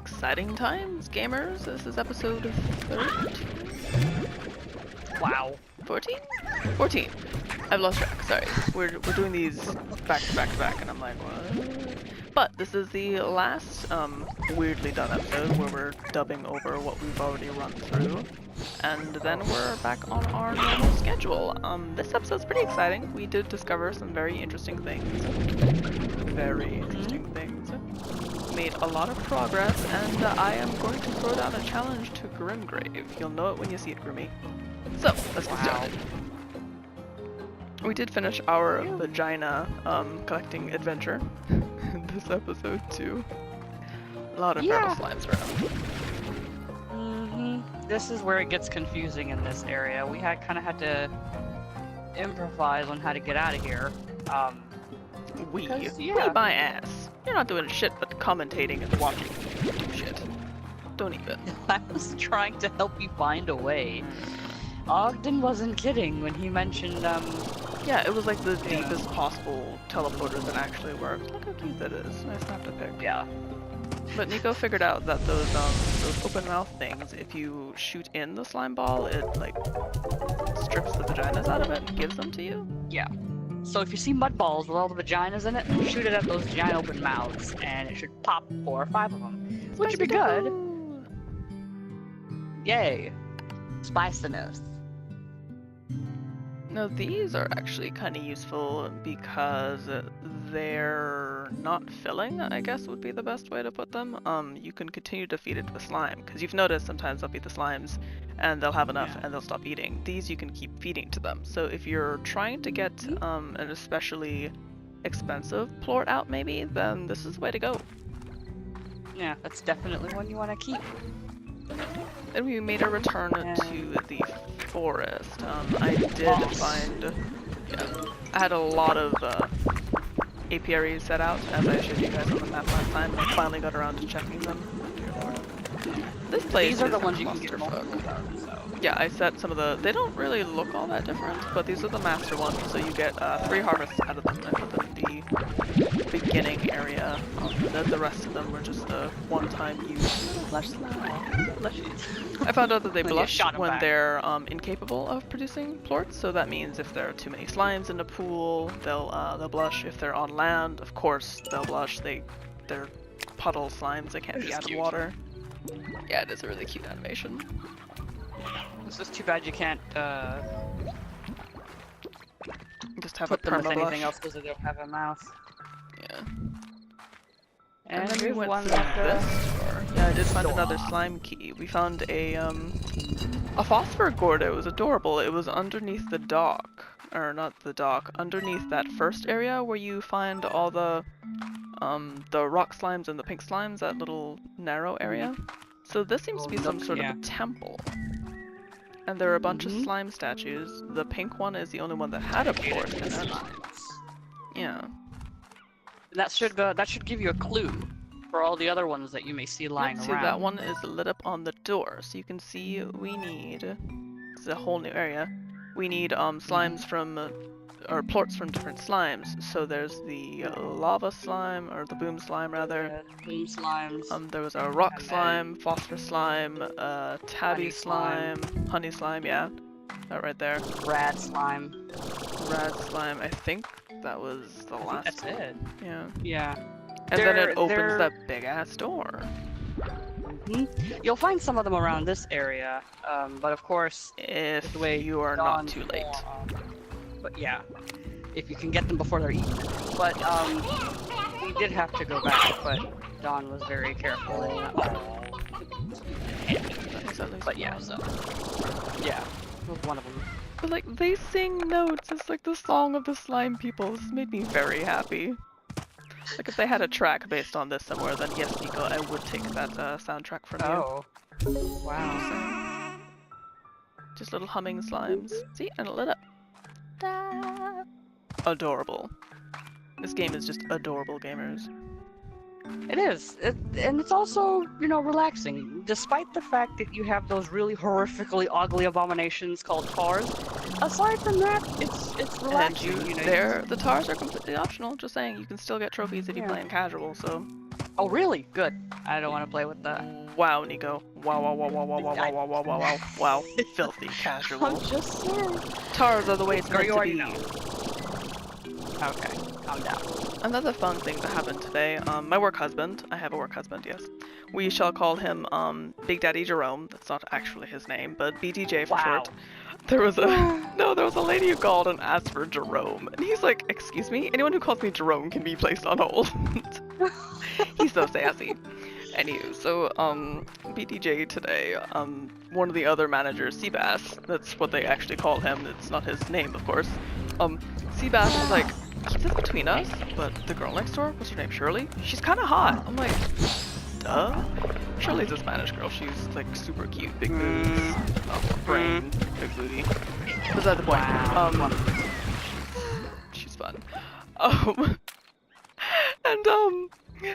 exciting times, gamers. This is episode 13. Wow. 14? 14. I've lost track, sorry. We're doing these back to back to back, and I'm like, what? But this is the last weirdly done episode where we're dubbing over what we've already run through. And then we're back on our normal schedule. This episode's pretty exciting. We did discover some very interesting things. Very interesting things. Made a lot of progress, and I am going to throw down a challenge to Grimgrave. You'll know it when you see it, Grimmy. So, let's get started. We did finish our vagina collecting adventure in this episode too. A lot of feral slimes around. This is where it gets confusing in this area. We kind of had to improvise on how to get out of here. We my ass. You're not doing shit but commentating and watching me do shit. Don't even. I was trying to help you find a way. Ogden wasn't kidding when he mentioned, yeah, it was like the deepest possible teleporter that actually works. Look how cute that is. Nice to have to pick. Yeah. But Nico figured out that those open mouth things, if you shoot in the slime ball, it like strips the vaginas out of it and gives them to you. Yeah. So if you see mud balls with all the vaginas in it, shoot it at those giant open mouths, and it should pop 4 or 5 of them, which would be good. Yay. Spiciness. No, these are actually kind of useful because they're not filling, I guess would be the best way to put them. You can continue to feed it with slime, because you've noticed sometimes they'll feed the slimes and they'll have enough and they'll stop eating. These you can keep feeding to them. So if you're trying to get an especially expensive plort out maybe, then this is the way to go. Yeah, that's definitely one you want to keep. Then we made a return to the forest. I did find, I had a lot of apiaries set out, as I showed you guys on the map last time, and I finally got around to checking them. This place These are the is ones a you can get clusterfuck. multiple, so. Yeah, I set some of the, they don't really look all that different, but these are the master ones, so you get 3 harvests out of them. I put them in the beginning area. The rest of them were just the one-time use. I found out that they blush when they're incapable of producing plorts, so that means if there are too many slimes in the pool, they'll blush. If they're on land, of course they'll blush. They're puddle slimes, they can't be out of water. Yeah, it is a really cute animation. It's just too bad you can't just have put a them with perma anything blush. else because they don't have a mouth. Yeah. And then we went one through this door. Yeah, I did find another slime key. We found a phosphor gourd. It was adorable. It was underneath the dock, or not the dock, underneath that first area where you find all the rock slimes and the pink slimes, that little narrow area. So this seems to be some sort of a temple. And there are a bunch of slime statues. The pink one is the only one that had a plort in it. Yeah. That should give you a clue for all the other ones that you may see lying See, around. that one is lit up on the door, so you can see we need, it's a whole new area, we need slimes from, or plorts from different slimes. So there's the lava slime, or the boom slime rather. Boom slimes. There was a rock slime, phosphor slime, tabby slime, honey slime, yeah. That right there. Rad slime. Rad slime, I think that was the last That's one. it. Yeah. Yeah. And then it opens that big ass door. You'll find some of them around this area, but of course, If you are not too late. But yeah, if you can get them before they're eaten. But we did have to go back, but Dawn was very careful. But yeah, so yeah, it was one of them. But like, they sing notes. It's like the song of the slime people. This made me very happy. Like, if they had a track based on this somewhere, then yes, Nico, I would take that soundtrack from you. Oh. Wow. Just little humming slimes. See? And it lit up. Da! Adorable. This game is just adorable, gamers. It is, and it's also, you know, relaxing. Despite the fact that you have those really horrifically ugly abominations called tars, aside from that, it's relaxing. And the tars are completely optional. Just saying, you can still get trophies if you play in casual. So Oh, really? Good. I don't want to play with that. Wow, Nico. Wow, wow, wow, wow, wow, wow, wow, wow, wow, wow, wow, wow. Filthy casual. I'm just saying. Tars are the way it's Girl, meant you to already be. know. Okay, calm down. Another fun thing that happened today, my work husband, I have a work husband, yes. We shall call him, Big Daddy Jerome. That's not actually his name, but BDJ for Wow. short. There was a lady who called and asked for Jerome. And he's like, excuse me? Anyone who calls me Jerome can be placed on hold. He's so sassy. Anywho, so, BDJ today, one of the other managers, Seabass, that's what they actually call him, it's not his name, of course. Seabass was like, keep this between us, but the girl next door, what's her name, Shirley? She's kinda hot. I'm like, duh? Shirley's a Spanish girl, she's like super cute, big boobs, brain, big booty. Beside the point, she's fun.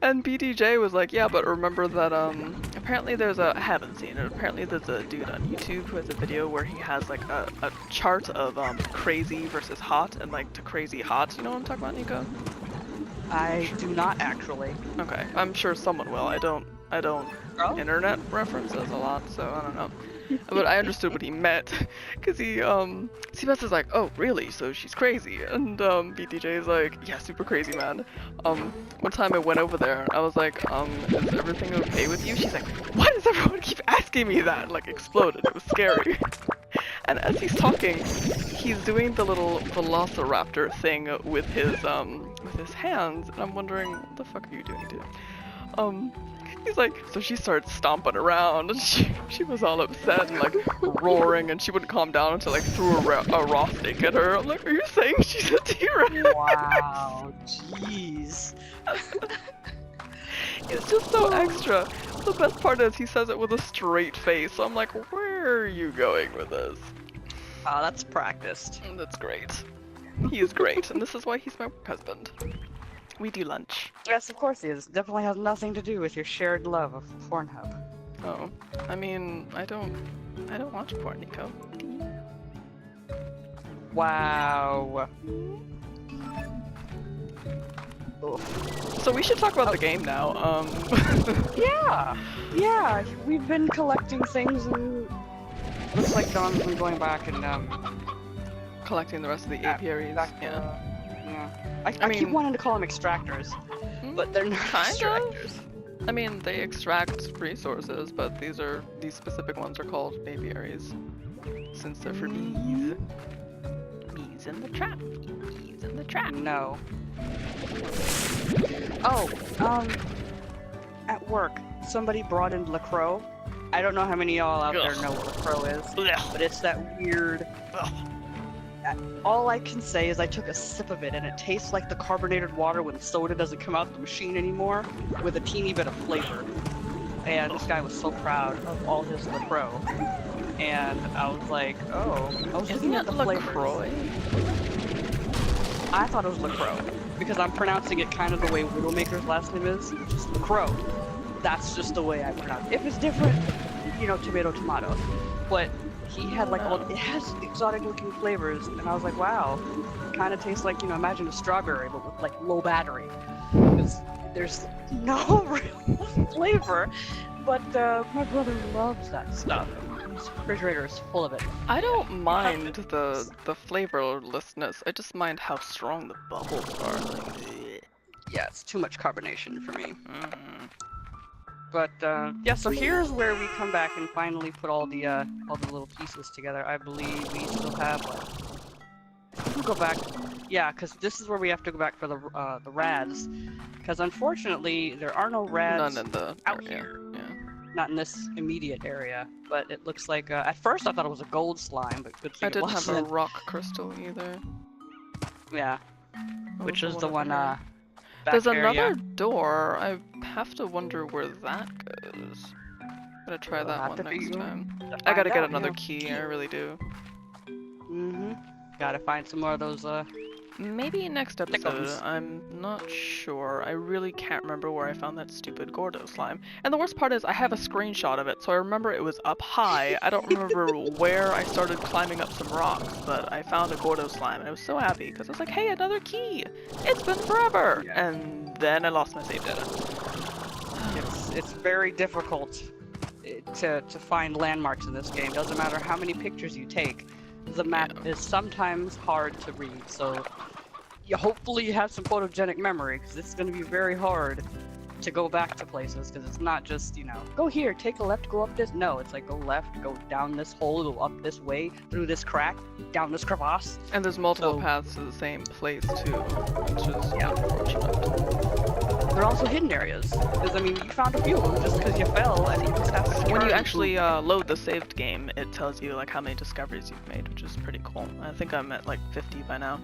And BDJ was like, yeah, but remember that, apparently I haven't seen it, apparently there's a dude on YouTube who has a video where he has, like, a chart of, crazy versus hot, and, like, to crazy hot, you know what I'm talking about, Nico? I do not actually. Okay, I'm sure someone will, I don't Oh? internet references a lot, so I don't know. But I understood what he meant, because Seabass is like, oh, really? So she's crazy? And, BTJ is like, yeah, super crazy, man. One time I went over there, and I was like, is everything okay with you? She's like, why does everyone keep asking me that? Like, exploded. It was scary. And as he's talking, he's doing the little velociraptor thing with his hands, and I'm wondering, what the fuck are you doing, dude? He's like, so she started stomping around, and she was all upset and like roaring, and she wouldn't calm down until like threw a raw steak at her. I'm like, are you saying she's a T-Rex? Wow, jeez. He's just so extra. The best part is he says it with a straight face, so I'm like, where are you going with this? Oh, that's practiced. And that's great. He is great, and this is why he's my husband. We do lunch. Yes, of course he is. Definitely has nothing to do with your shared love of Pornhub. Oh, I mean, I don't watch porn, Nico. Wow. So we should talk about the game now. Yeah. We've been collecting things, and looks like Dawn's been going back and collecting the rest of the apiaries. Yeah. I keep wanting to call them extractors, but they're not extractors. I mean, they extract resources, but these specific ones are called apiaries, since they're for bees. Bees in the trap. Bees in the trap. No. Oh, at work, somebody brought in LaCroix. I don't know how many of y'all out there know what LaCroix is, but it's that weird... All I can say is I took a sip of it, and it tastes like the carbonated water when soda doesn't come out the machine anymore, with a teeny bit of flavor. And this guy was so proud of all his LaCroix. And I was like, oh, I was looking at the LaCroix? I thought it was LaCroix, because I'm pronouncing it kind of the way Widowmaker's last name is, just LaCroix. That's just the way I pronounce it. If it's different, you know, tomato, tomato. But he had like it has exotic looking flavors, and I was like, wow, it kind of tastes like, you know, imagine a strawberry, but with like low battery. Because there's no real flavor, but my brother loves that stuff. His refrigerator is full of it. I don't mind the flavorlessness. I just mind how strong the bubbles are. Like, yeah, it's too much carbonation for me. But yeah, so here's where we come back and finally put all the little pieces together. I believe we still have like, we'll go back. Yeah, because this is where we have to go back for the rads. Because unfortunately, there are no rads none in the out area. here. Yeah. Not in this immediate area. But it looks like at first I thought it was a gold slime, but good thing I didn't it have wasn't. a rock crystal either. Yeah, which is the one back back There's there, another yeah. door. I have to wonder where that goes. I'm gonna try that one next time. I gotta get another key. I really do. Gotta find some more of those Maybe next episode. Thickums. I'm not sure. I really can't remember where I found that stupid Gordo slime. And the worst part is I have a screenshot of it, so I remember it was up high. I don't remember where I started climbing up some rocks, but I found a Gordo slime, and I was so happy because I was like, hey, another key! It's been forever! Yeah. And then I lost my save data. it's very difficult to find landmarks in this game. Doesn't matter how many pictures you take. The map is sometimes hard to read, so hopefully you have some photogenic memory, because it's going to be very hard to go back to places, because it's not just, go here, take a left, go up this. No, it's like go left, go down this hole, go up this way, through this crack, down this crevasse. And there's multiple paths to the same place too, which is unfortunate. There are also hidden areas, because I mean, you found a few of them just because you fell, and you just have to When you turn. actually load the saved game, it tells you like how many discoveries you've made, which is pretty cool. I think I'm at like 50 by now.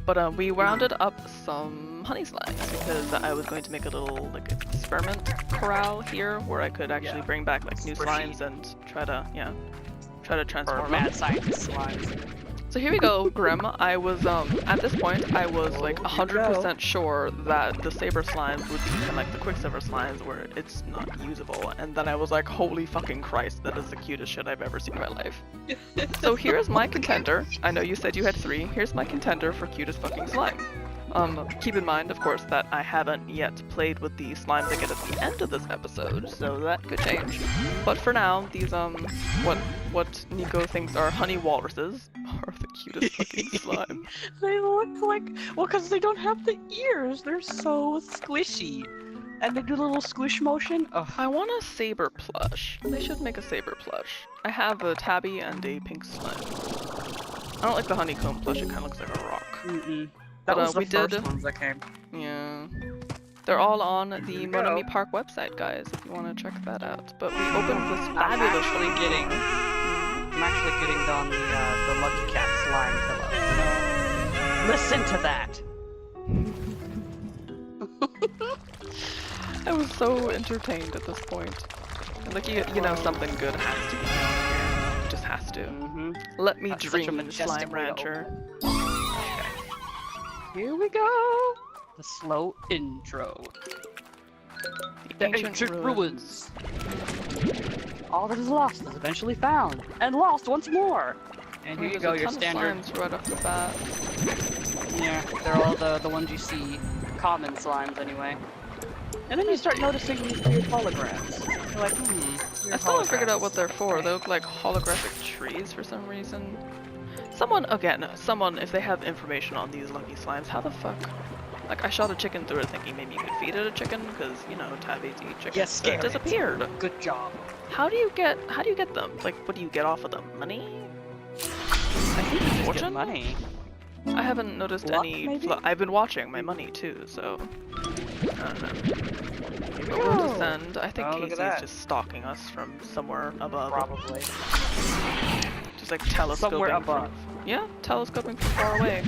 But we rounded up some honey slimes because I was going to make a little like experiment corral here where I could actually bring back like new slimes and try to transform them. Mad scientist slimes. So here we go, Grim. I was at this point I was like 100% sure that the saber slimes would become like the quicksilver slimes where it's not usable, and then I was like, holy fucking Christ, that is the cutest shit I've ever seen in my life. So here's my contender. I know you said you had 3. Here's my contender for cutest fucking slime. Keep in mind, of course, that I haven't yet played with the slimes I get at the end of this episode, so that could change. But for now, these what Nico thinks are honey walruses are the cutest fucking slime. They look like, well, because they don't have the ears. They're so squishy. And they do the little squish motion. Ugh. I want a saber plush. They should make a saber plush. I have a tabby and a pink slime. I don't like the honeycomb plush, it kind of looks like a rock. That But, was the we first did- ones that came. Yeah. They're all on the you Monami go. Park website, guys, if you want to check that out. But we opened this I'm fabulous actually getting on the Lucky Cat slime pillow. Listen to that. I was so entertained at this point. Like, you know, something good has to be down here. It just has to. Let me That's such a dream, majestic Slime way to Rancher. Here we go. The slow intro. The ancient ruins. All that is lost is eventually found, and lost once more. And here you go, your standard. Slimes right off the bat. Yeah, they're all the ones you see. Common slimes, anyway. And then you start noticing these weird holograms. You're like, I still haven't figured out what they're for. They look like holographic trees for some reason. Someone, if they have information on these lucky slimes, how the fuck? Like, I shot a chicken through it thinking maybe you could feed it a chicken, because, you know, tabbies eat chickens. Yes, It disappeared. Good job. How do you get them? Like, what do you get off of them? Money? I think you just get money. I haven't noticed Luck, any. maybe? I've been watching my money too, so I don't know. But we'll descend. I think Oh, look at Casey's that. just stalking us from somewhere above. Probably. Just like telescoping. Somewhere above. Yeah, telescoping from far away.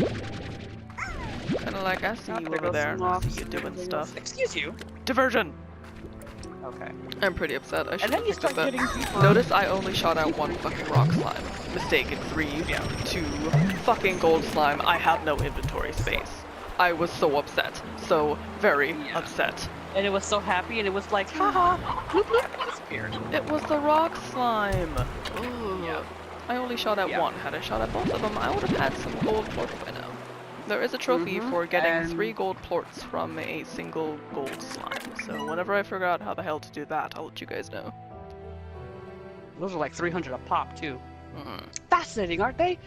Kind of like, I see you over there. I see you doing stuff. Excuse you. Diversion. Okay. I'm pretty upset. I should And then have you picked up start that. getting deeper. Notice I only shot out 1 fucking rock slime. Mistaken. 3, 2, fucking gold slime. I have no inventory space. I was so upset. So very upset. And it was so happy, and it was like, haha, bloop bloop, disappeared. It was the rock slime. Ooh. Yeah. I only shot at Yeah. 1. Had I shot at both of them, I would have had some gold plorts by now. There is a trophy for getting and- 3 gold plorts from a single gold slime. So whenever I figure out how the hell to do that, I'll let you guys know. Those are like 300 a pop, too. Mhm. Fascinating, aren't they?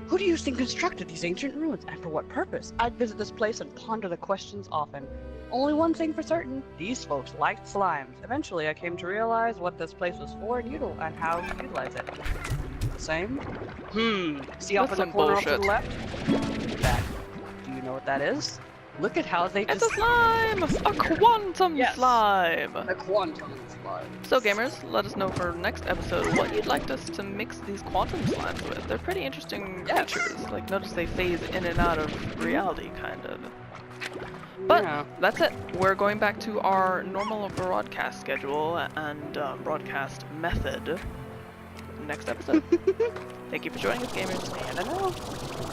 Who do you think constructed these ancient ruins, and for what purpose? I'd visit this place and ponder the questions often. Only one thing for certain, these folks liked slimes. Eventually, I came to realize what this place was for and how to utilize it. The same? See off That's in the some corner off to the bullshit. left? That. Do you know what that is? Look at how they It's a slime! A quantum Yes. slime! The quantum slime. So gamers, let us know for next episode what you'd like us to mix these quantum slimes with. They're pretty interesting creatures. Like, notice they phase in and out of reality, kind of. But Yeah. that's it. We're going back to our normal broadcast schedule and broadcast method next episode. Thank you for joining us, gamers. I don't know.